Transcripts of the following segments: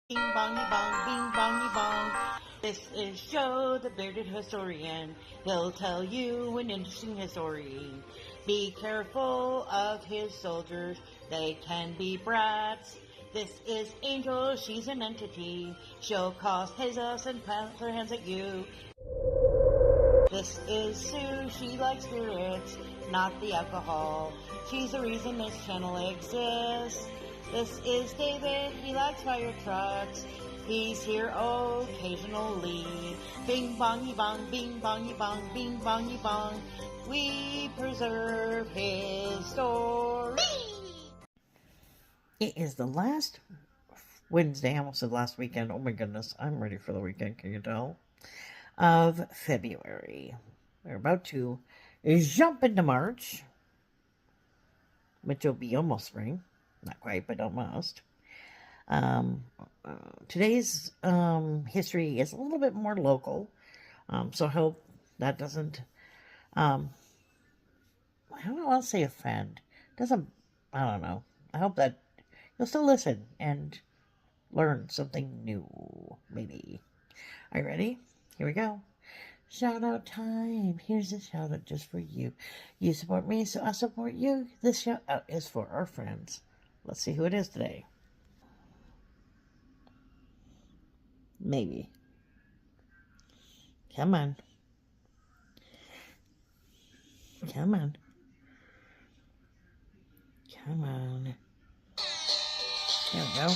Bing bongy bong, bing bongy bong. This is Joe, the bearded historian. He'll tell you an interesting story. Be careful of his soldiers, they can be brats. This is Angel, she's an entity. She'll cause chaos and plant her hands at you. This is Sue, she likes spirits, not the alcohol. She's the reason this channel exists. This is David, he likes fire trucks. He's here occasionally. Bing bongy bong, bing bongy bong, bing bongy bong. We preserve his story. It is the last Wednesday, I almost said last weekend. Oh my goodness, I'm ready for the weekend, can you tell? Of February. We're about to jump into March, which will be almost spring. Not quite, but almost. Today's history is a little bit more local, so I hope that doesn't, I don't want to say offend. Doesn't, I don't know. I hope that you'll still listen and learn something new, maybe. Are you ready? Here we go. Shout out time. Here's a shout out just for you. You support me, so I support you. This shout out is for our friends. Let's see who it is today. Maybe. Come on. Come on. Come on. There we go.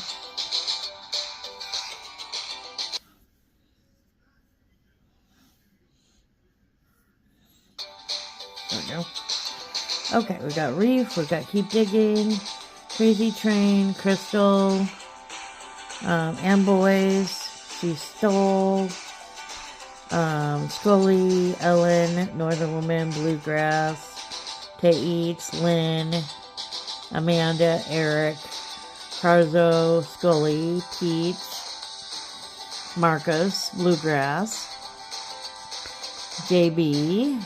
There we go. Okay, we got Reef, we got Keep Digging, Crazy Train, Crystal, Amboys, She Stole, Scully, Ellen, Northern Woman, Bluegrass, Tay Eats, Lynn, Amanda, Eric, Carzo, Scully, Peach, Marcus, Bluegrass, JB,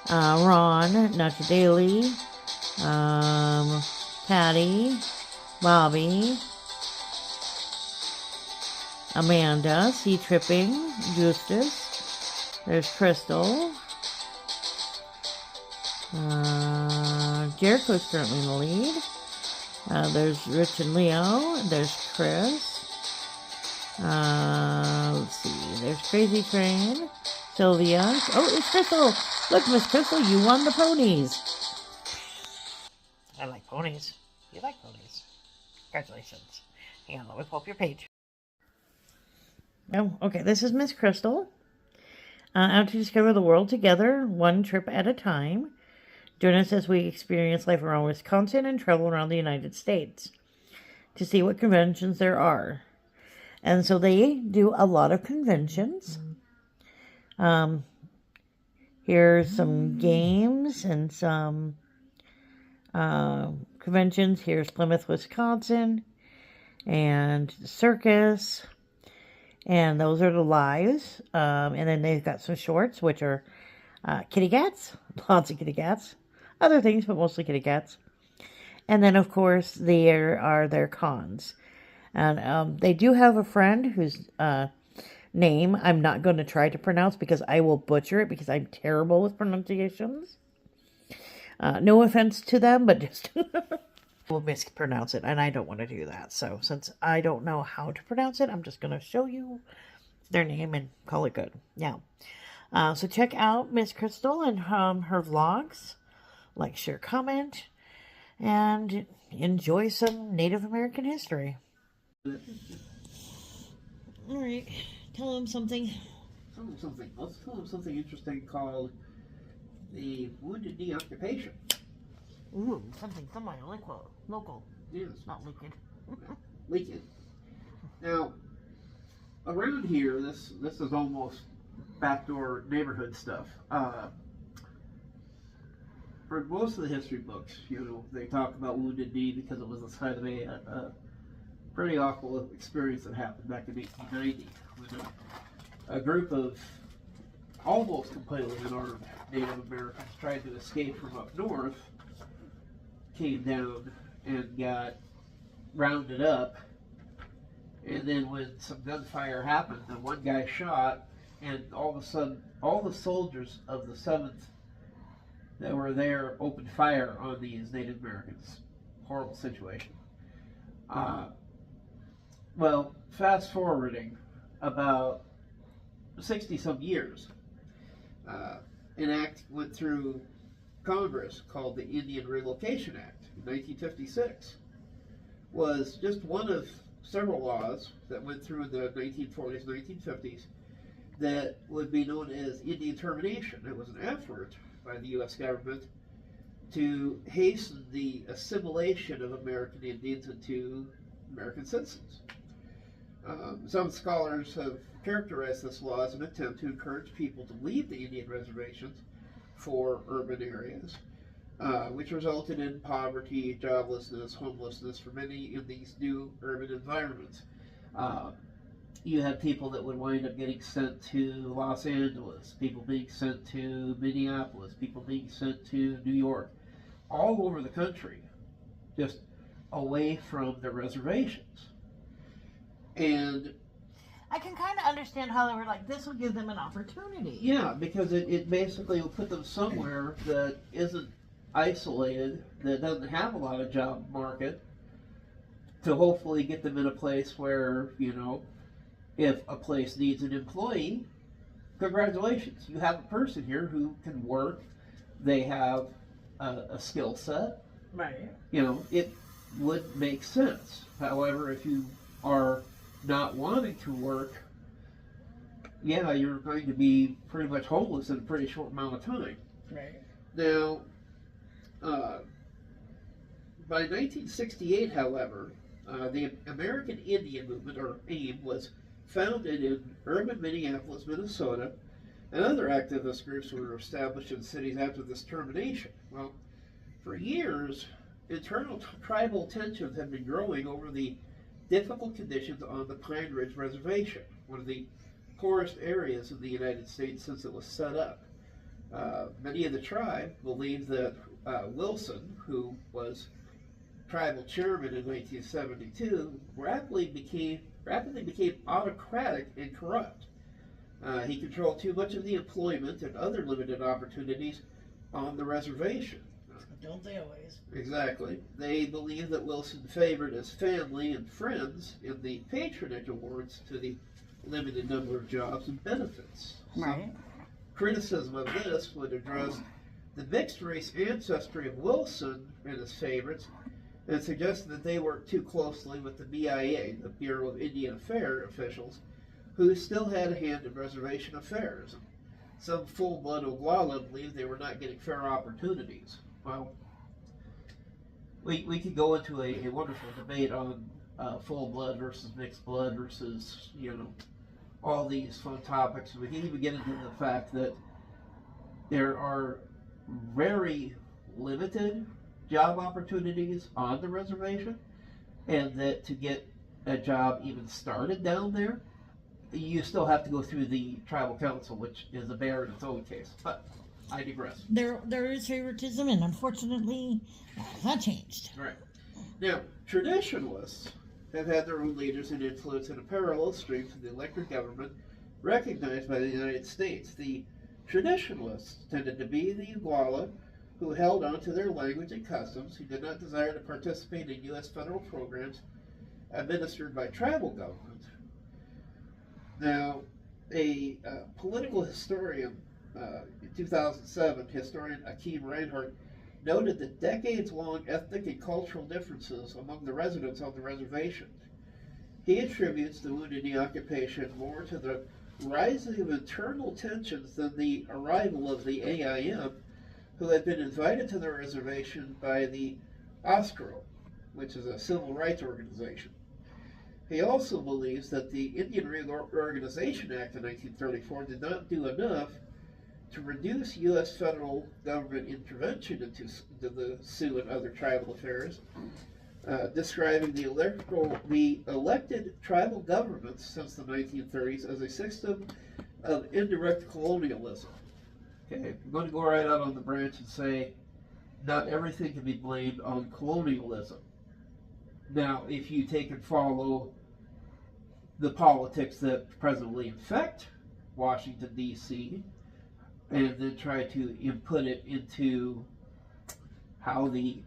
Ron, Nacho Daily, Patty, Bobby, Amanda, Sea Tripping, Justus, there's Crystal, Jericho's currently in the lead, there's Rich and Leo, there's Chris, let's see, there's Crazy Train, Sylvia, oh, it's Crystal, look, Miss Crystal, you won the ponies. I like ponies. You like ponies. Congratulations. Hang on, let me pull up your page. Oh, okay, this is Miss Crystal. Out to discover the world together, one trip at a time. Join us as we experience life around Wisconsin and travel around the United States to see what conventions there are. And so they do a lot of conventions. Here's some games and some conventions. Here's Plymouth, Wisconsin, and circus, and those are the lives. And then they've got some shorts, which are kitty cats, lots of kitty cats, other things, but mostly kitty cats. And then, of course, there are their cons. And they do have a friend whose name I'm not going to try to pronounce because I will butcher it because I'm terrible with pronunciations. No offense to them, but just will mispronounce it, and I don't want to do that. So since I don't know how to pronounce it, I'm just going to show you their name and call it good. Now, so check out Miss Crystal and her vlogs. Like, share, comment, and enjoy some Native American history. All right, tell them something. Let's tell them something interesting called the Wounded Knee occupation. Ooh, something local. Yes. Not Lincoln. Lincoln. Now, around here, this is almost backdoor neighborhood stuff. For most of the history books, they talk about Wounded Knee because it was the site of a pretty awful experience that happened back in 1890 when a group of almost completely unarmed Native Americans tried to escape from up north, came down and got rounded up and And then when some gunfire happened, the one guy shot, and all of a sudden, all the soldiers of the 7th that were there opened fire on these Native Americans. Horrible situation. Well, fast forwarding about 60-some years, an act went through Congress called the Indian Relocation Act in 1956. Was just one of several laws that went through in the 1940s, 1950s that would be known as Indian termination. It was an effort by the U.S. government to hasten the assimilation of American Indians into American citizens. Some scholars have characterized this law as an attempt to encourage people to leave the Indian reservations for urban areas, which resulted in poverty, joblessness, homelessness for many in these new urban environments. You had people that would wind up getting sent to Los Angeles, people being sent to Minneapolis, people being sent to New York, all over the country, just away from the reservations. And I can kind of understand how they were like, this will give them an opportunity. yeah, because it basically will put them somewhere that isn't isolated, that doesn't have a lot of job market, to hopefully get them in a place where, you know, if a place needs an employee, congratulations, you have a person here who can work, they have a skill set. Right. You know, it would make sense. However, if you are not wanting to work, yeah, you're going to be pretty much homeless in a pretty short amount of time. Right. Now, by 1968, however, the American Indian Movement, or AIM, was founded in urban Minneapolis, Minnesota, and other activist groups were established in cities after this termination. Well, for years, internal tribal tensions have been growing over the difficult conditions on the Pine Ridge Reservation, one of the poorest areas in the United States since it was set up. Many of the tribe believe that Wilson, who was tribal chairman in 1972, rapidly became autocratic and corrupt. He controlled too much of the employment and other limited opportunities on the reservation. Don't they always? Exactly. They believe that Wilson favored his family and friends in the patronage awards to the limited number of jobs and benefits. Right. Criticism of this would address the mixed race ancestry of Wilson and his favorites, and suggested that they worked too closely with the BIA, the Bureau of Indian Affairs officials, who still had a hand in reservation affairs. Some full-blood Oglala believed they were not getting fair opportunities. Well, we could go into a wonderful debate on full blood versus mixed blood versus, you know, all these fun topics. We can even get into the fact that there are very limited job opportunities on the reservation, and that to get a job even started down there, you still have to go through the tribal council, which is a bear in its own case. But I digress. There is favoritism, and unfortunately, that has not changed. Right. Now, traditionalists have had their own leaders and influence in a parallel stream to the elected government recognized by the United States. The traditionalists tended to be the Oglala, who held on to their language and customs, who did not desire to participate in U.S. federal programs administered by tribal government. Now, a political historian, in 2007, historian Akeem Reinhart, noted the decades-long ethnic and cultural differences among the residents on the reservation. He attributes the Wounded Knee occupation more to the rising of internal tensions than the arrival of the AIM, who had been invited to the reservation by the OSCRO, which is a civil rights organization. He also believes that the Indian Reorganization Act of 1934 did not do enough to reduce U.S. federal government intervention into the Sioux and other tribal affairs, describing the elected tribal governments since the 1930s as a system of indirect colonialism. Okay, I'm going to go right out on the branch and say not everything can be blamed on colonialism. Now, if you take and follow the politics that presently affect Washington, D.C., and then try to input it into how the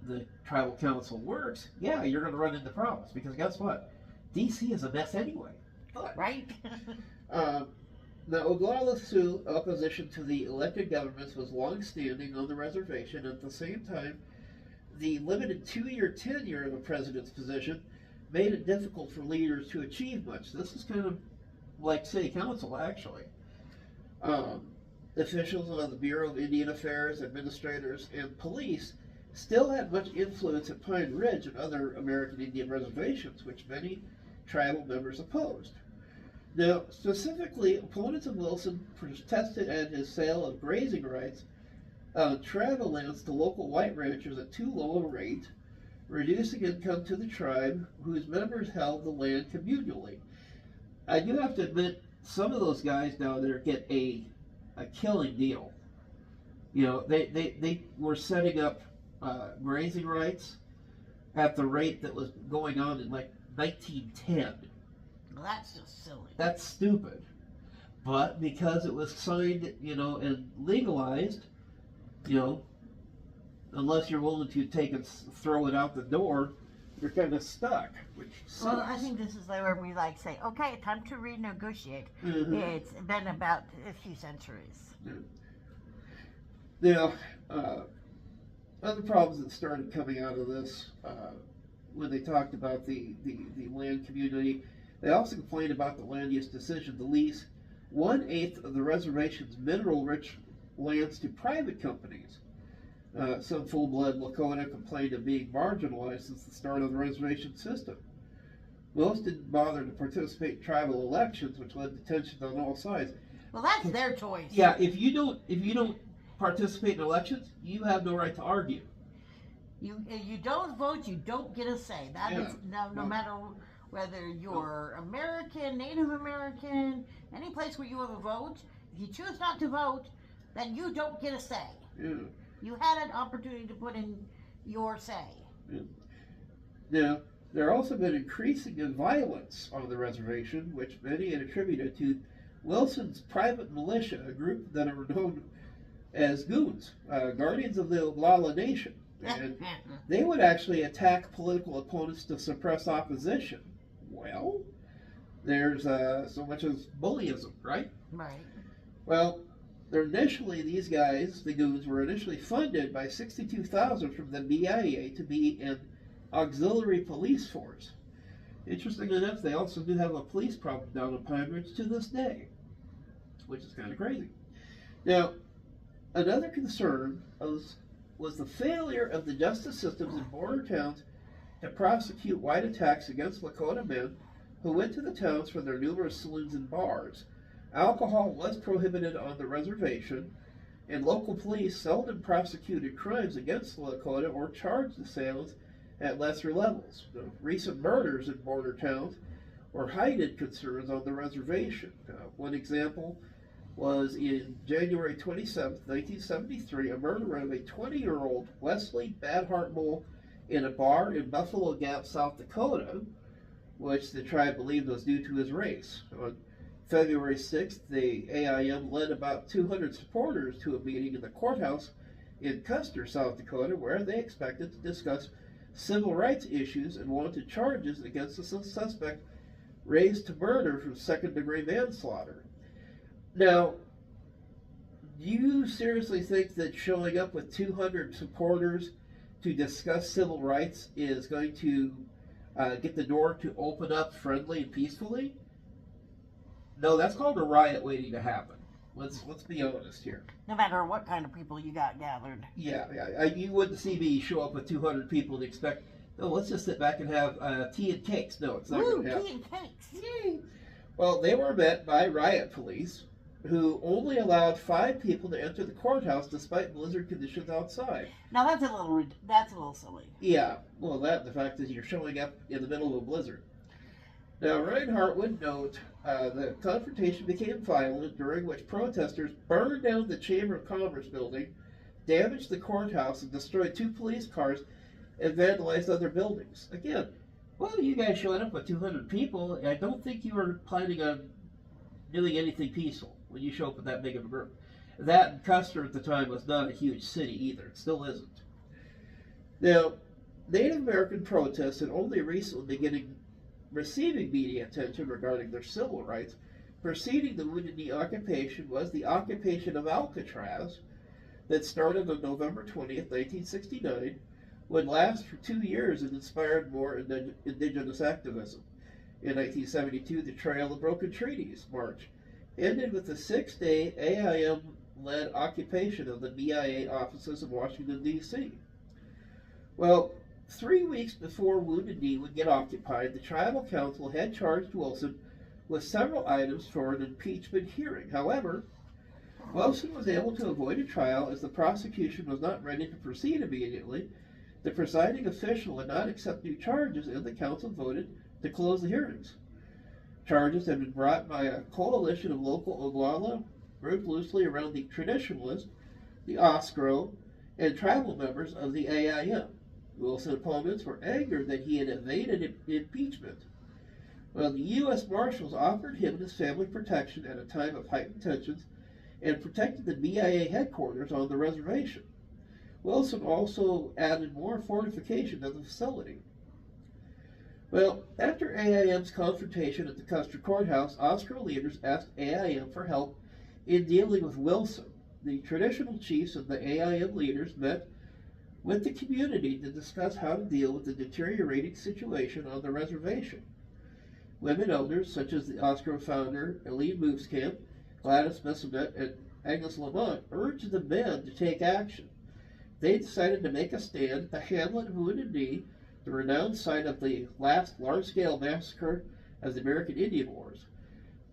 tribal council works, yeah, you're going to run into problems. Because guess what? D.C. is a mess anyway. But, Right? now, Oglala's opposition to the elected governments was long-standing on the reservation. At the same time, the limited 2-year tenure of a president's position made it difficult for leaders to achieve much. This is kind of like city council, actually. Officials of the Bureau of Indian Affairs, administrators, and police still had much influence at Pine Ridge and other American Indian reservations, which many tribal members opposed. Now, specifically, opponents of Wilson protested at his sale of grazing rights on tribal lands to local white ranchers at too low a rate, reducing income to the tribe, whose members held the land communally. I do have to admit, some of those guys down there get a killing deal. You know, they were setting up grazing rights at the rate that was going on in like 1910. Well, that's just silly. That's stupid. But because it was signed, you know, and legalized, you know, unless you're willing to take and throw it out the door, you're kind of stuck. Which sucks. Well, I think this is where we like say, okay, time to renegotiate. Mhm. It's been about a few centuries. Now, other problems that started coming out of this, when they talked about the land community, they also complained about the land use decision to lease 1/8 of the reservation's mineral-rich lands to private companies. Some full-blood Lakota complained of being marginalized since the start of the reservation system. Most didn't bother to participate in tribal elections, which led to tensions on all sides. Well, that's their choice. Yeah, if you don't participate in elections, you have no right to argue. You don't vote, you don't get a say. That is no matter whether you're American, Native American, any place where you have a vote. If you choose not to vote, then you don't get a say. Yeah. You had an opportunity to put in your say. Yeah. Now, there also been increasing in violence on the reservation, which many had attributed to Wilson's private militia, a group that are known as goons, guardians of the Oglala Nation. And they would actually attack political opponents to suppress opposition. Well, there's so much as bullyism, right? Right. Well, these guys, the goons, were initially funded by $62,000 from the BIA to be an auxiliary police force. Interesting enough, they also do have a police problem down in Pine Ridge to this day, which is kind of crazy. Now, another concern was the failure of the justice systems in border towns to prosecute white attacks against Lakota men who went to the towns for their numerous saloons and bars. Alcohol was prohibited on the reservation, and local police seldom prosecuted crimes against the Lakota or charged assailants at lesser levels. The recent murders in border towns were heightened concerns on the reservation. One example was in January 27, 1973, a murder of a 20-year-old Wesley Badhart in a bar in Buffalo Gap, South Dakota, which the tribe believed was due to his race. On February 6th, the AIM led about 200 supporters to a meeting in the courthouse in Custer, South Dakota, where they expected to discuss civil rights issues and wanted charges against the suspect raised to murder from second-degree manslaughter. Now, do you seriously think that showing up with 200 supporters to discuss civil rights is going to get the door to open up friendly and peacefully? No, that's called a riot waiting to happen. Let's be honest here. No matter what kind of people you got gathered. Yeah. You wouldn't see me show up with 200 people and expect, oh, let's just sit back and have tea and cakes. No, it's not going to happen. Tea and cakes. Yay. Well, they were met by riot police, who only allowed 5 people to enter the courthouse despite blizzard conditions outside. Now that's a little silly. Yeah, well, the fact is you're showing up in the middle of a blizzard. Now, Reinhardt would note the confrontation became violent, during which protesters burned down the Chamber of Commerce building, damaged the courthouse, and destroyed 2 police cars and vandalized other buildings. Again, well, you guys showed up with 200 people. I don't think you were planning on doing anything peaceful when you show up with that big of a group. That Custer at the time was not a huge city either. It still isn't. Now, Native American protests had only recently begun receiving media attention regarding their civil rights. Preceding the Wounded Knee occupation was the occupation of Alcatraz that started on November 20th, 1969, would last for 2 years and inspired more indigenous activism. In 1972, the Trail of Broken Treaties March ended with a 6-day AIM-led occupation of the BIA offices in Washington, D.C. Well, 3 weeks before Wounded Knee would get occupied, the Tribal Council had charged Wilson with several items for an impeachment hearing. However, Wilson was able to avoid a trial as the prosecution was not ready to proceed immediately. The presiding official would not accept new charges, and the council voted to close the hearings. Charges had been brought by a coalition of local Oglala, grouped loosely around the traditionalists, the Oscro, and tribal members of the AIM. Wilson's opponents were angered that he had evaded impeachment. Well, the U.S. Marshals offered him and his family protection at a time of heightened tensions and protected the BIA headquarters on the reservation. Wilson also added more fortification to the facility. Well, after AIM's confrontation at the Custer Courthouse, Oscro leaders asked AIM for help in dealing with Wilson. The traditional chiefs and the AIM leaders met with the community to discuss how to deal with the deteriorating situation on the reservation. Women elders, such as the Oscro founder Eileen Mooskamp, Gladys Messonet, and Agnes Lamont, urged the men to take action. They decided to make a stand at the hamlet of Wounded Knee, the renowned site of the last large-scale massacre of the American Indian Wars.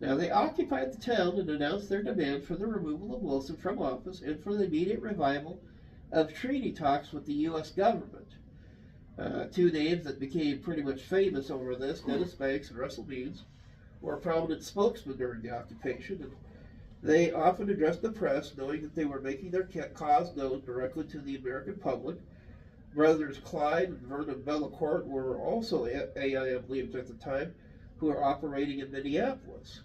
Now, they occupied the town and announced their demand for the removal of Wilson from office and for the immediate revival of treaty talks with the U.S. government. Two names that became pretty much famous over this, Dennis Banks and Russell Means, were prominent spokesmen during the occupation, and they often addressed the press, knowing that they were making their cause known directly to the American public. Brothers Clyde and Vernon Bellecourt were also AIM leaders at the time, who were operating in Minneapolis.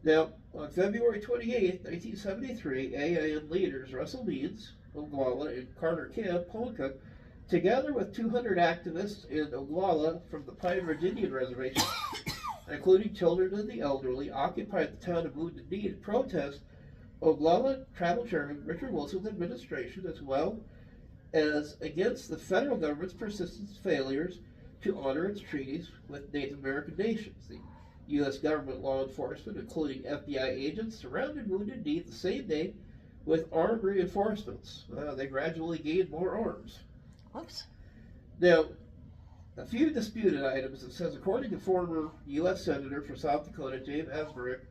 Now, on February 28, 1973, AIM leaders Russell Means, Oglala, and Carter Camp, Ponca, together with 200 activists in Oglala from the Pine Ridge Indian Reservation, including children and the elderly, occupied the town of Wounded Knee to protest Oglala Tribal Chairman Richard Wilson's administration, as well as against the federal government's persistent failures to honor its treaties with Native American nations. The U.S. government law enforcement, including FBI agents, surrounded Wounded Knee the same day with armed reinforcements. They gradually gained more arms. Whoops. Now, a few disputed items. It says, according to former U.S. Senator for South Dakota, James Asberick,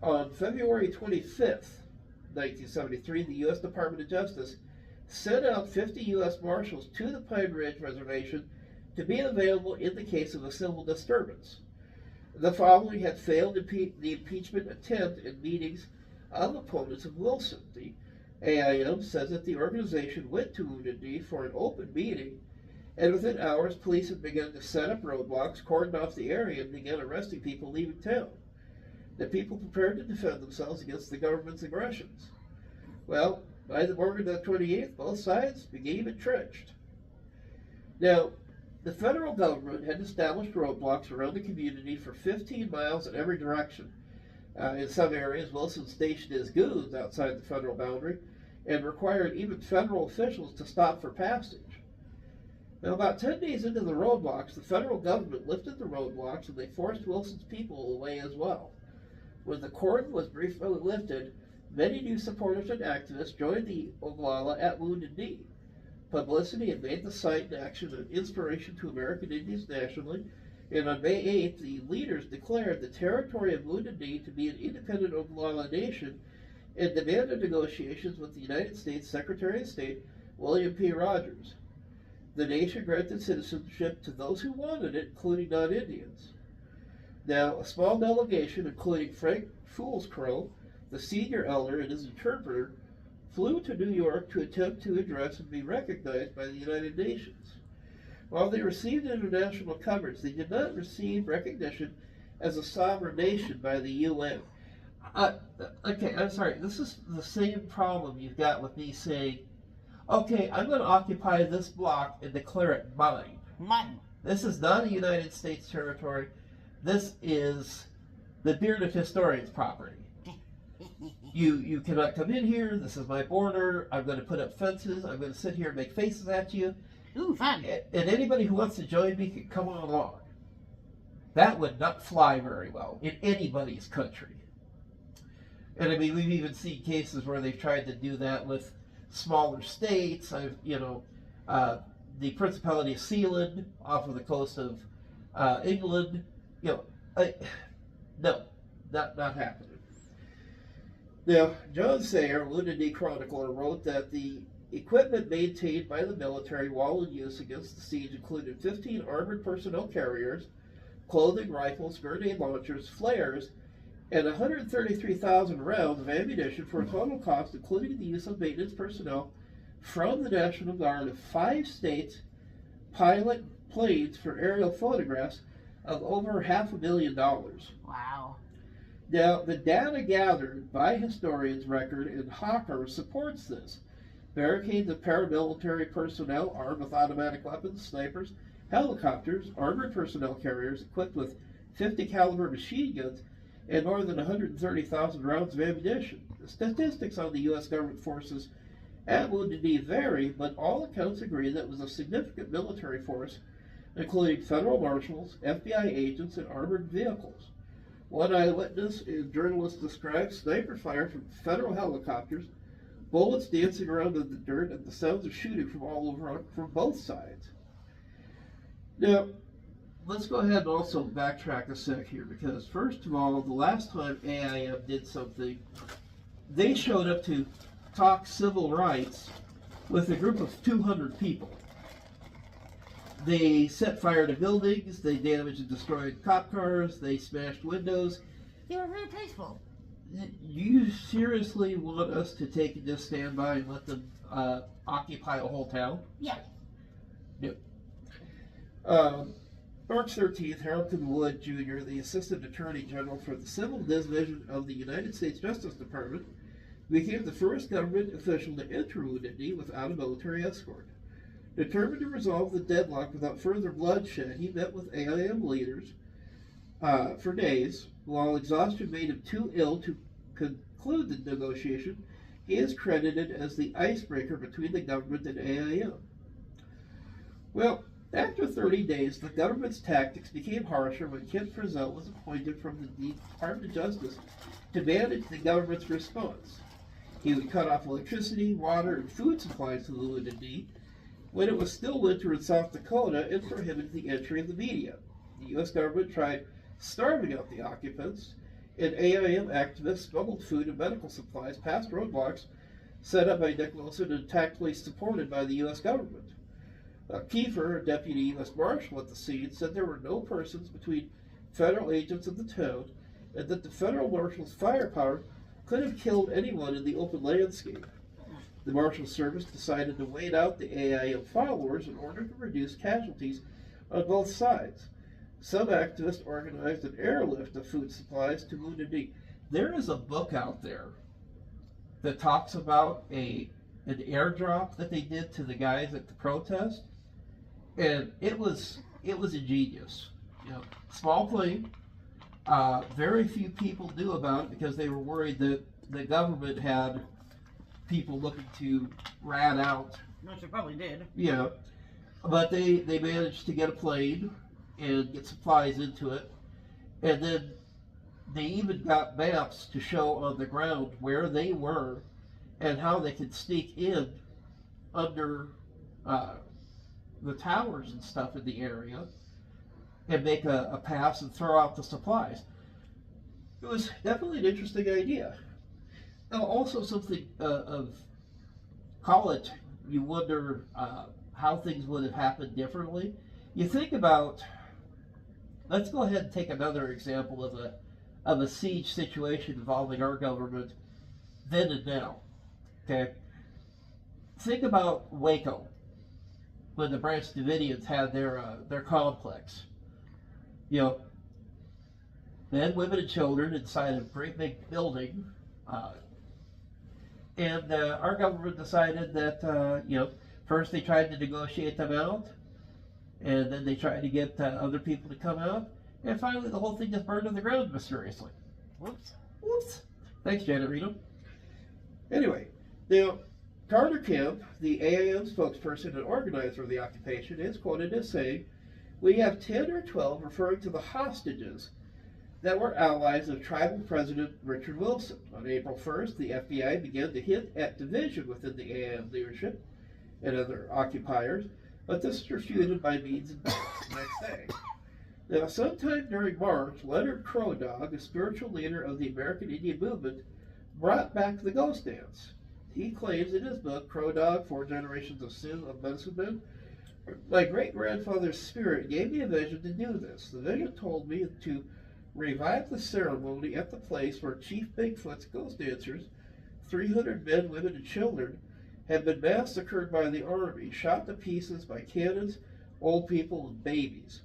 on February 25th, 1973, the U.S. Department of Justice sent out 50 U.S. Marshals to the Pine Ridge Reservation to be available in the case of a civil disturbance. The following had failed the impeachment attempt in meetings of opponents of Wilson. The AIM says that the organization went to Wounded Knee for an open meeting, and within hours, police had begun to set up roadblocks, cordoned off the area, and began arresting people leaving town. The people prepared to defend themselves against the government's aggressions. Well, by the morning of the 28th, both sides became entrenched. Now, the federal government had established roadblocks around the community for 15 miles in every direction. In some areas, Wilson stationed his goons outside the federal boundary and required even federal officials to stop for passage. Now, about 10 days into the roadblocks, the federal government lifted the roadblocks and they forced Wilson's people away as well. When the cordon was briefly lifted, many new supporters and activists joined the Oglala at Wounded Knee. Publicity had made the site and action an inspiration to American Indians nationally, and on May 8th, the leaders declared the territory of Wounded Knee to be an independent Oglala nation and demanded negotiations with the United States Secretary of State, William P. Rogers. The nation granted citizenship to those who wanted it, including non-Indians. Now, a small delegation, including Frank Foolscrow, the senior elder and his interpreter, flew to New York to attempt to address and be recognized by the United Nations. While they received international coverage, they did not receive recognition as a sovereign nation by the UN. Okay, I'm sorry. This is the same problem you've got with me saying, okay, I'm going to occupy this block and declare it mine. Mine. This is not a United States territory. This is the bearded historian's property. You cannot come in here. This is my border. I'm going to put up fences. I'm going to sit here and make faces at you. Ooh, fun. And anybody who wants to join me can come on along. That would not fly very well in anybody's country. And I mean, we've even seen cases where they've tried to do that with smaller states. The Principality of Sealand off of the coast of England. No, not happening. Now, John Sayer, Wounded Knee chronicler, wrote that the equipment maintained by the military while in use against the siege included 15 armored personnel carriers, clothing, rifles, grenade launchers, flares, and 133,000 rounds of ammunition for a total cost, including the use of maintenance personnel from the National Guard of 5 states, pilot planes for aerial photographs of over $500,000. Wow. Now, the data gathered by historians, Record, and Hawker supports this. Barricades of paramilitary personnel armed with automatic weapons, snipers, helicopters, armored personnel carriers equipped with 50 caliber machine guns, and more than 130,000 rounds of ammunition. The statistics on the U.S. government forces at Wounded Knee vary, but all accounts agree that it was a significant military force, including federal marshals, FBI agents, and armored vehicles. One eyewitness and journalist described sniper fire from federal helicopters, bullets dancing around in the dirt, and the sounds of shooting from all over from both sides. Now, let's go ahead and also backtrack a sec here, because first of all, the last time AIM did something, they showed up to talk civil rights with a group of 200 people. They set fire to buildings, they damaged and destroyed cop cars, they smashed windows. They were very peaceful. You seriously want us to take and just stand by and let them occupy a whole town? Yeah. No. March 13th, Harrington Wood Jr., the Assistant Attorney General for the Civil Division of the United States Justice Department, became the first government official to enter Wounded Knee without a military escort. Determined to resolve the deadlock without further bloodshed, he met with AIM leaders for days. While exhaustion made him too ill to conclude the negotiation, he is credited as the icebreaker between the government and AIM. Well, after 30 days, the government's tactics became harsher when Kent Frizzell was appointed from the Department of Justice to manage the government's response. He would cut off electricity, water, and food supplies to the Wounded Knee when it was still winter in South Dakota and prohibited the entry of the media. The U.S. government tried starving out the occupants, and AIM activists smuggled food and medical supplies past roadblocks set up by Nick Wilson and tactfully supported by the U.S. government. Kiefer, a deputy U.S. Marshal at the scene, said there were no persons between federal agents in the town and that the federal marshal's firepower could have killed anyone in the open landscape. The Marshal Service decided to wait out the AIM followers in order to reduce casualties on both sides. Some activists organized an airlift of food supplies to Wounded Knee. There is a book out there that talks about an airdrop that they did to the guys at the protest, and it was ingenious. Small plane. Very few people knew about it because they were worried that the government had people looking to rat out. Which they probably did. Yeah, but they managed to get a plane and get supplies into it, and then they even got maps to show on the ground where they were and how they could sneak in under the towers and stuff in the area and make a pass and throw out the supplies. It was definitely an interesting idea. Now, also something call it, you wonder how things would have happened differently. You think about, let's go ahead and take another example of a siege situation involving our government then and now. Okay? Think about Waco. when the Branch Davidians had their complex. You know, men, women, and children inside a great big building. And our government decided that, you know, first they tried to negotiate them out, and then they tried to get other people to come out, and finally the whole thing just burned to the ground mysteriously. Whoops. Whoops. Thanks, Janet Reno. Anyway, now, Carter Kemp, the AAM spokesperson and organizer of the occupation, is quoted as saying, "We have 10 or 12 referring to the hostages that were allies of tribal President Richard Wilson. On April 1st, the FBI began to hint at division within the AAM leadership and other occupiers, but this was refuted by means and means the next day. Now, sometime during March, Leonard Crow Dog, a spiritual leader of the American Indian movement, brought back the ghost dance. He claims in his book, Crow Dog, 4 Generations of Sioux of Medicine Men, my great-grandfather's spirit gave me a vision to do this. The vision told me to revive the ceremony at the place where Chief Bigfoot's ghost dancers, 300 men, women, and children, had been massacred by the army, shot to pieces by cannons, old people, and babies.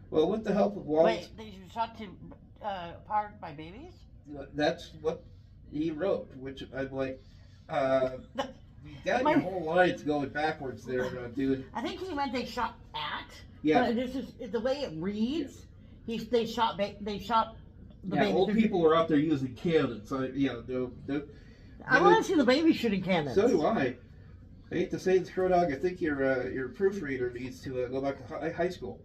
Well, with the help of Wallace... Wait, they were shot to apart by babies? That's what he wrote, which I'm like, you got your whole lines going backwards there, dude. I think he meant they shot at. Yeah. But this is the way it reads. They shot the babies. Old people were out there using cannons. So, yeah, I want to see the babies shooting cannons. So do I. I hate to say this, Crow Dog. I think your proofreader needs to go back to high school.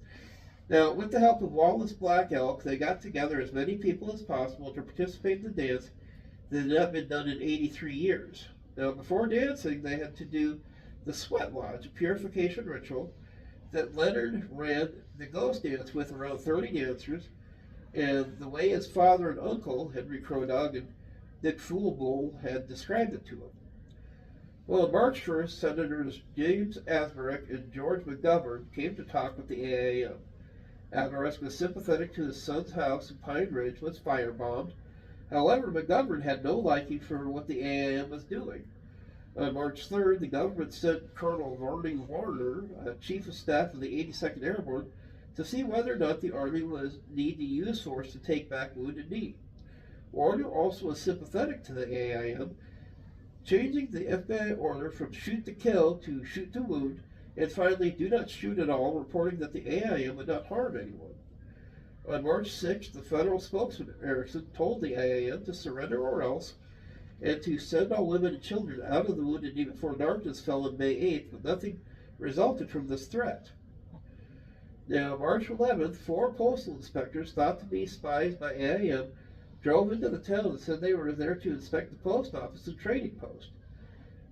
Now, with the help of Wallace Black Elk, they got together as many people as possible to participate in the dance that had not been done in 83 years. Now, before dancing, they had to do the Sweat Lodge, a purification ritual that Leonard ran the ghost dance with around 30 dancers, and the way his father and uncle, Henry Crow Dog and Dick Foolbull, had described it to him. Well, on March 1st, Senators James Asbrook and George McGovern came to talk with the AAM. Asbrook was sympathetic to his son's house in Pine Ridge was firebombed. However, McGovern had no liking for what the AAM was doing. On March 3rd, the government sent Colonel Vernon Warner, Chief of Staff of the 82nd Airborne, to see whether or not the Army was need to use force to take back Wounded Knee. Warner also was sympathetic to the AIM, changing the FBI order from shoot to kill to shoot to wound, and finally do not shoot at all, reporting that the AIM would not harm anyone. On March 6th, the federal spokesman Erickson told the AIM to surrender or else, and to send all women and children out of the Wounded Knee before darkness fell on May 8th, but nothing resulted from this threat. Now, March 11th, 4 postal inspectors, thought to be spies by AIM, drove into the town and said they were there to inspect the post office and trading post.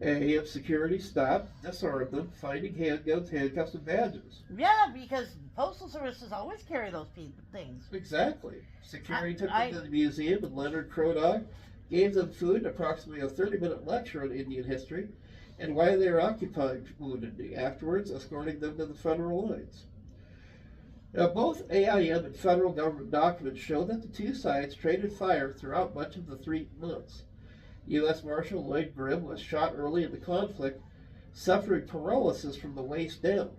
AIM security stopped, disarmed them, finding handguns, handcuffs, and badges. Yeah, because postal services always carry those things. Exactly. Security took them to the museum, and Leonard Crow Dog gave them food and approximately a 30-minute lecture on Indian history and why they were occupying Wounded Knee, afterwards escorting them to the federal lines. Now, both AIM and federal government documents show that the two sides traded fire throughout much of the 3 months. U.S. Marshal Lloyd Grimm was shot early in the conflict, suffering paralysis from the waist down.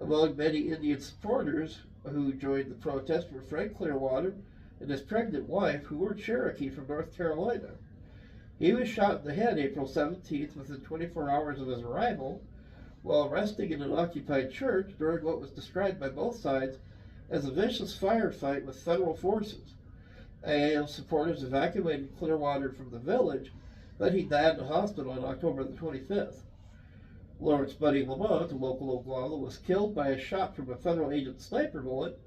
Among many Indian supporters who joined the protest were Frank Clearwater and his pregnant wife, who were Cherokee from North Carolina. He was shot in the head April 17th within 24 hours of his arrival, while resting in an occupied church during what was described by both sides as a vicious firefight with federal forces. AAM supporters evacuated Clearwater from the village, but he died in the hospital on October the 25th. Lawrence Buddy Lamont, a local Oglala, was killed by a shot from a federal agent's sniper bullet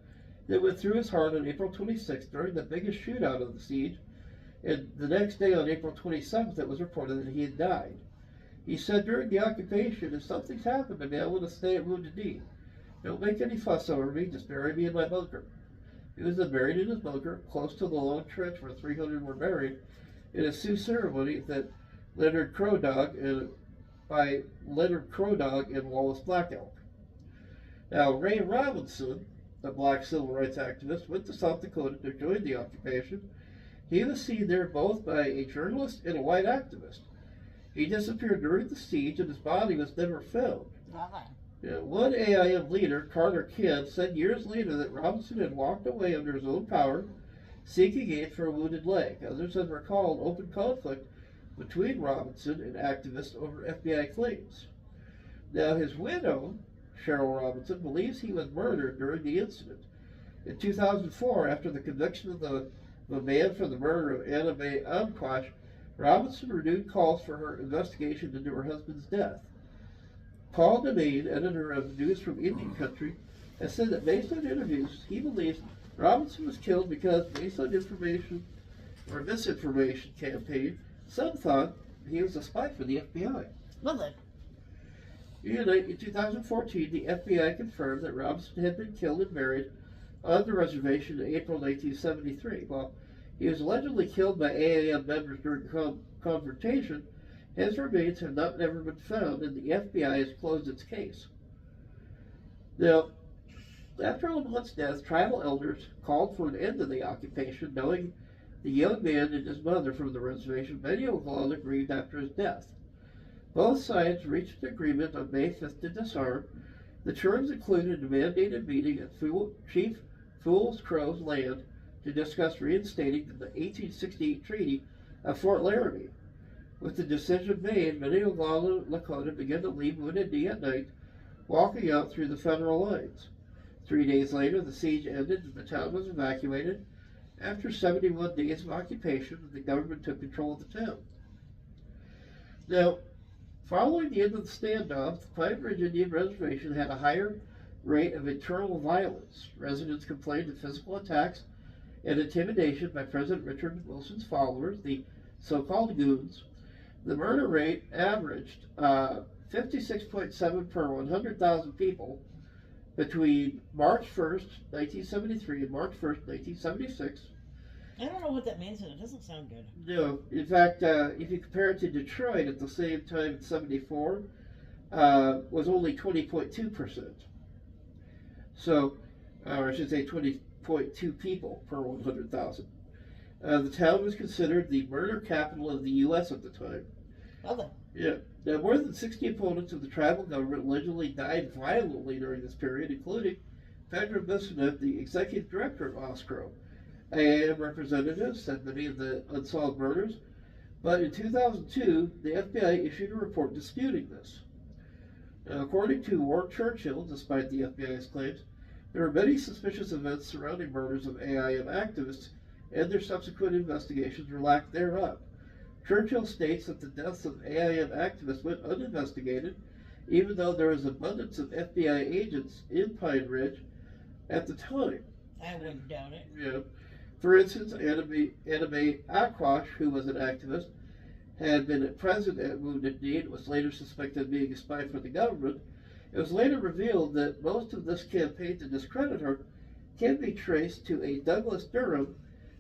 that went through his heart on April 26th during the biggest shootout of the siege, and the next day on April 27th it was reported that he had died. He said during the occupation, if something's happened to me, I want to stay at Wounded Knee. Don't make any fuss over me, just bury me in my bunker. He was then buried in his bunker, close to the lone trench where 300 were buried, in a Sioux ceremony that Leonard Crow Dog and Wallace Black Elk. Now, Ray Robinson, a black civil rights activist, went to South Dakota to join the occupation. He was seen there both by a journalist and a white activist. He disappeared during the siege, and his body was never found. One AIM leader, Carter Kidd, said years later that Robinson had walked away under his own power, seeking aid for a wounded leg. Others have recalled open conflict between Robinson and activists over FBI claims. Now, his widow, Cheryl Robinson, believes he was murdered during the incident. In 2004, after the conviction of the man for the murder of Anna Mae Anquash, Robinson renewed calls for her investigation into her husband's death. Paul Devane, editor of News from Indian Country, has said that based on interviews, he believes Robinson was killed because, based on information or misinformation campaign, some thought he was a spy for the FBI. Well then. In 2014, the FBI confirmed that Robinson had been killed and buried on the reservation in April 1973. While he was allegedly killed by AAM members during confrontation, his remains have not ever been found, and the FBI has closed its case. Now, after Lamont's death, tribal elders called for an end to the occupation, knowing the young man and his mother from the reservation. Many of Oglala grieved after his death. Both sides reached an agreement on May 5th to disarm. The terms included a mandated meeting at Chief Fool's Crow's land to discuss reinstating the 1868 Treaty of Fort Laramie. With the decision made, many Oglala Lakota began to leave Wounded Knee at night, walking out through the federal lines. 3 days later, the siege ended and the town was evacuated. After 71 days of occupation, the government took control of the town. Now, following the end of the standoff, the Pine Ridge Indian Reservation had a higher rate of internal violence. Residents complained of physical attacks and intimidation by President Richard Wilson's followers, the so-called goons. The murder rate averaged 56.7 per 100,000 people between March 1st, 1973 and March 1st, 1976. I don't know what that means, and it doesn't sound good. No, in fact, if you compare it to Detroit at the same time in 74, was only 20.2%. So, or I should say 20.2 people per 100,000. The town was considered the murder capital of the U.S. at the time. Well then. Yeah. Now, more than 60 opponents of the tribal government allegedly died violently during this period, including Pedro Bissonette, the executive director of OSCRO. AAM representatives said many of the unsolved murders, but in 2002, the FBI issued a report disputing this. Now, according to Ward Churchill, despite the FBI's claims, there were many suspicious events surrounding murders of AIM activists and their subsequent investigations or lack thereof. Churchill states that the deaths of AIM activists went uninvestigated, even though there was abundance of FBI agents in Pine Ridge at the time. I wouldn't doubt it. Yeah. For instance, Anna Mae Anquash, who was an activist, had been present at Wounded Knee and was later suspected of being a spy for the government. It was later revealed that most of this campaign to discredit her can be traced to a Douglas Durham,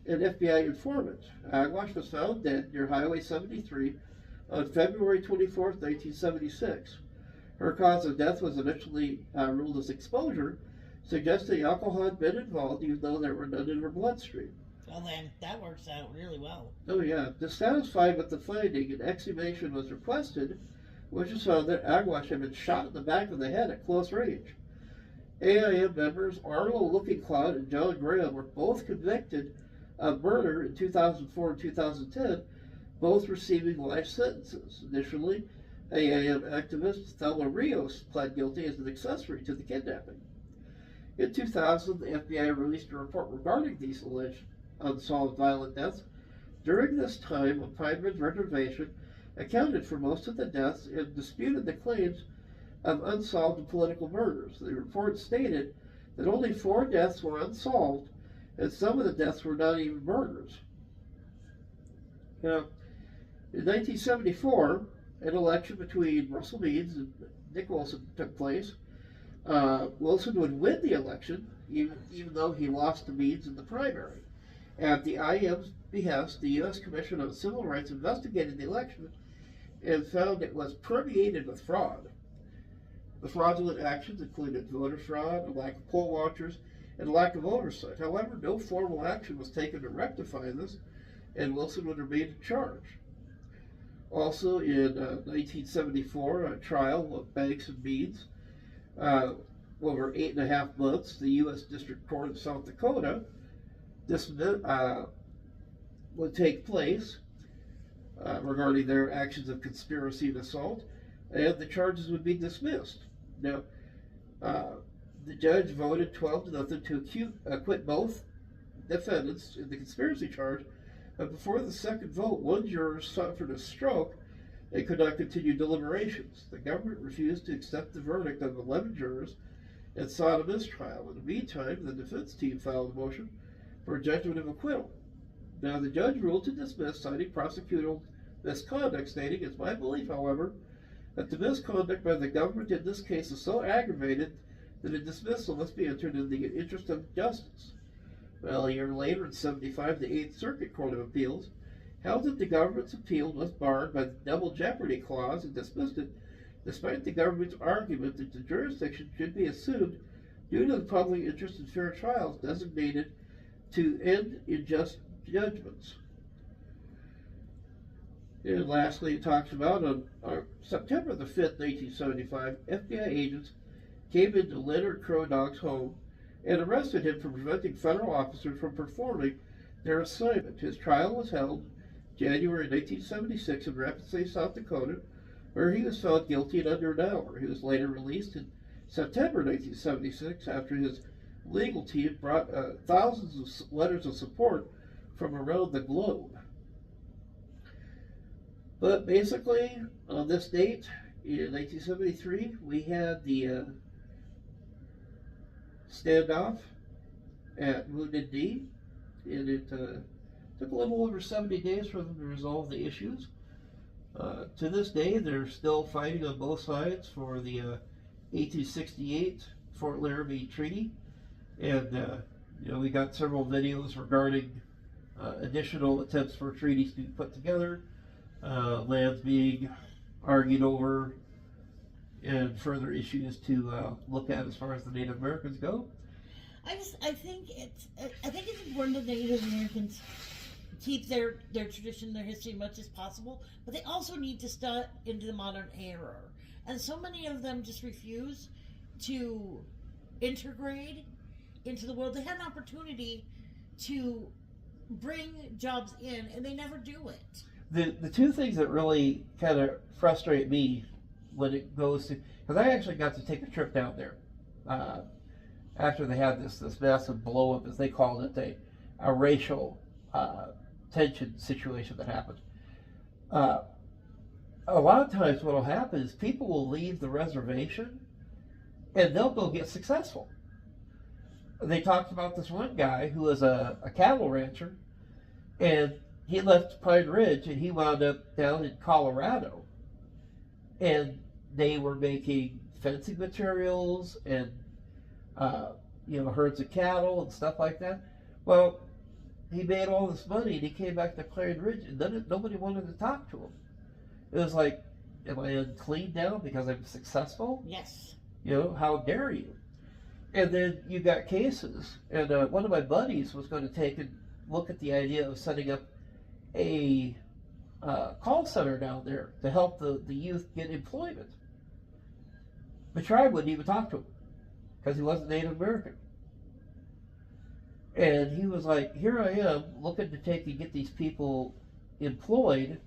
an FBI informant. Anquash was found dead near Highway 73 on February 24, 1976. Her cause of death was initially ruled as exposure, suggesting alcohol had been involved, even though there were none in her bloodstream. Well then, that works out really well. Oh yeah. Dissatisfied with the finding, an exhumation was requested, which was found that Anquash had been shot in the back of the head at close range. AIM members Arlo Looking-Cloud and John Graham were both convicted of murder in 2004 and 2010, both receiving life sentences. Initially, AIM activist Thelma Rios pled guilty as an accessory to the kidnapping. In 2000, the FBI released a report regarding these alleged unsolved violent deaths. During this time, a Pine Ridge reservation accounted for most of the deaths and disputed the claims of unsolved political murders. The report stated that only 4 deaths were unsolved, and some of the deaths were not even murders. Now, in 1974, an election between Russell Means and Nick Wilson took place. Wilson would win the election, even though he lost to Means in the primary. At the IM's behest, the U.S. Commission on Civil Rights investigated the election and found it was permeated with fraud. The fraudulent actions included voter fraud, a lack of poll watchers, and a lack of oversight. However, no formal action was taken to rectify this, and Wilson would remain in charge. Also, in 1974, a trial of Banks and Means uh, over 8.5 months, the U.S. District Court of South Dakota would take place regarding their actions of conspiracy and assault, and the charges would be dismissed. Now, the judge voted 12-0 to acquit both defendants in the conspiracy charge, but before the second vote, one juror suffered a stroke and could not continue deliberations. The government refused to accept the verdict of 11 jurors and sought a mistrial. In the meantime, the defense team filed a motion for a judgment of acquittal. Now, the judge ruled to dismiss, citing prosecutorial misconduct, stating, "It's my belief, however, that the misconduct by the government in this case is so aggravated that a dismissal must be entered in the interest of justice." Well, a year later, in '75, the 8th Circuit Court of Appeals held that the government's appeal was barred by the Double Jeopardy Clause and dismissed it, despite the government's argument that the jurisdiction should be assumed due to the public interest in fair trials designated to end unjust judgments. And lastly, it talks about on September the 5th, 1975, FBI agents came into Leonard Crodog's home and arrested him for preventing federal officers from performing their assignment. His trial was held January 1976 in Rapid City, South Dakota, where he was found guilty in under an hour. He was later released in September 1976 after his legal team brought thousands of letters of support from around the globe. But basically, on this date, in 1973, we had the standoff at Wounded Knee, and it took a little over 70 days for them to resolve the issues. To this day, they're still fighting on both sides for the 1868 Fort Laramie Treaty, and we got several videos regarding additional attempts for treaties to be put together, lands being argued over, and further issues to look at as far as the Native Americans go. I think it's important that the Native Americans keep their tradition, their history, as much as possible, but they also need to step into the modern era. And so many of them just refuse to integrate into the world. They had an opportunity to bring jobs in, and they never do it. The two things that really kind of frustrate me when it goes to, because I actually got to take a trip down there after they had this massive blow up, as they called it, a racial tension situation that happened. A lot of times what will happen is people will leave the reservation and they'll go get successful. They talked about this one guy who was a cattle rancher, and he left Pine Ridge and he wound up down in Colorado, and they were making fencing materials and herds of cattle and stuff like that. Well, he made all this money and he came back to Pine Ridge, and then nobody wanted to talk to him. It was like, am I unclean now because I'm successful? Yes. How dare you? And then you got cases, and one of my buddies was going to take a look at the idea of setting up a call center down there to help the youth get employment. The tribe wouldn't even talk to him because he wasn't Native American. And he was like, here I am looking to get these people employed,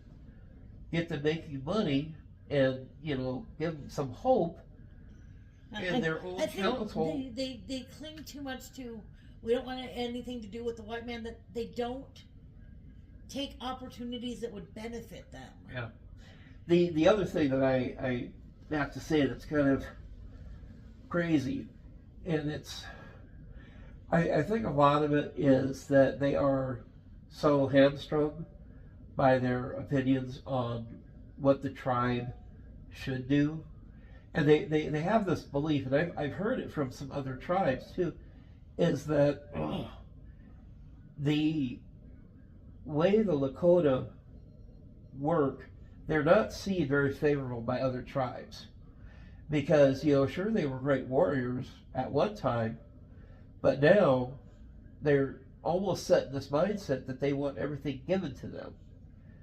get them making money, and give them some hope in their own household. They cling too much to, we don't want anything to do with the white man, that they don't take opportunities that would benefit them. Yeah. The other thing that I have to say that's kind of crazy, and I think a lot of it is that they are so hamstrung by their opinions on what the tribe should do. And they have this belief, and I've heard it from some other tribes too, is that the way the Lakota work, they're not seen very favorable by other tribes. Because, sure, they were great warriors at one time, but now they're almost set in this mindset that they want everything given to them.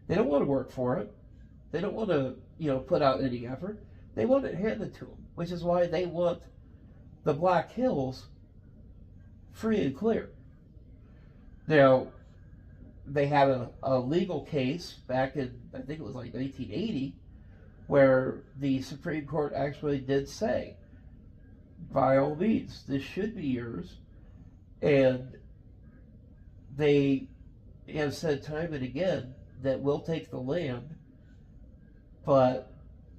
They don't want to work for it. They don't want to, put out any effort. They want it handed to them, which is why they want the Black Hills free and clear. Now, they had a legal case back in, I think it was like 1980, where the Supreme Court actually did say, by all means, this should be yours. And they have said time and again that we'll take the land, but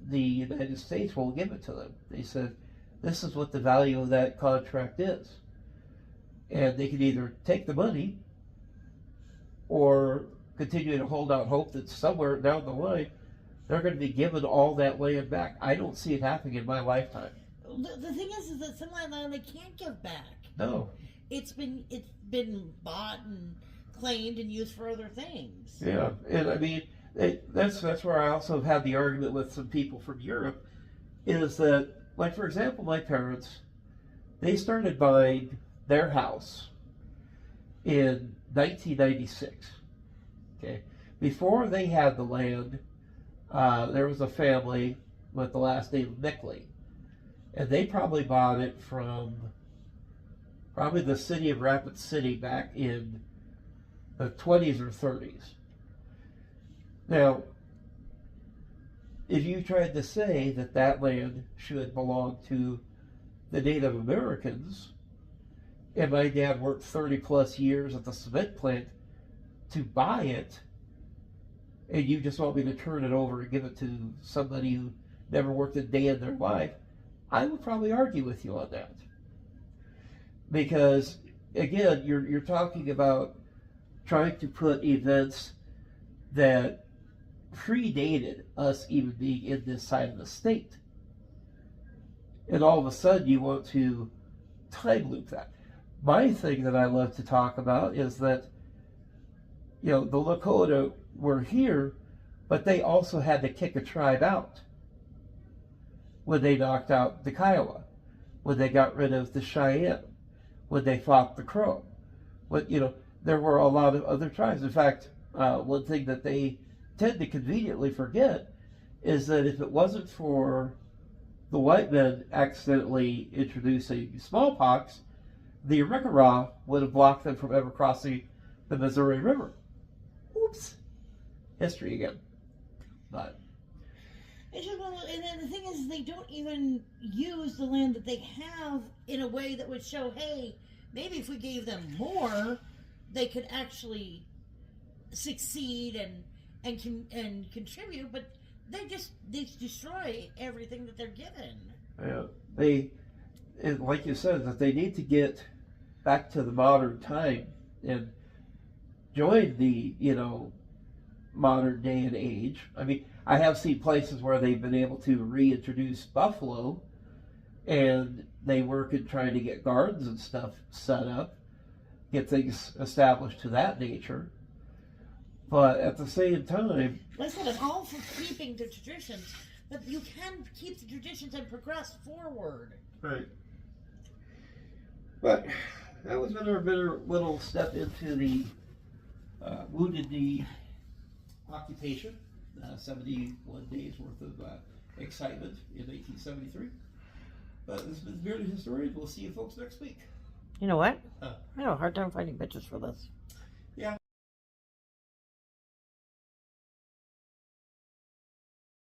the United States won't give it to them. They said, this is what the value of that contract is. And they can either take the money or continue to hold out hope that somewhere down the line they're going to be given all that land back. I don't see it happening in my lifetime. The thing is that some of that land they can't give back. No. It's been bought and claimed and used for other things. Yeah, and I mean that's where I also have had the argument with some people from Europe, is that, like, for example, my parents, they started buying their house in 1996. Okay, before they had the land, there was a family with the last name of Mickley, and they probably bought it from probably the city of Rapid City back in the 20s or 30s. Now, if you tried to say that that land should belong to the Native Americans, and my dad worked 30 plus years at the cement plant to buy it, and you just want me to turn it over and give it to somebody who never worked a day in their life, I would probably argue with you on that. Because, again, you're talking about trying to put events that predated us even being in this side of the state. And all of a sudden you want to time loop that. My thing that I love to talk about is that, you know, the Lakota were here, but they also had to kick a tribe out when they knocked out the Kiowa, when they got rid of the Cheyenne, when they fought the Crow. When, you know, there were a lot of other tribes. In fact, one thing that they tend to conveniently forget is that if it wasn't for the white men accidentally introducing smallpox, the Arikara would have blocked them from ever crossing the Missouri River. Oops. History again. But It's just and then the thing is, they don't even use the land that they have in a way that would show, hey, maybe if we gave them more, they could actually succeed and contribute. But they destroy everything that they're given. Yeah, like you said, that they need to get back to the modern time and join the, you know, modern day and age. I mean, I have seen places where they've been able to reintroduce buffalo, and they work at trying to get gardens and stuff set up, get things established to that nature. But at the same time, like I said, I'm all for keeping the traditions, but you can keep the traditions and progress forward. Right. But that was another little step into the Wounded Knee occupation. 71 days worth of excitement in 1873. But this has been Bearded Historians. We'll see you folks next week. You know what? I have a hard time finding pictures for this.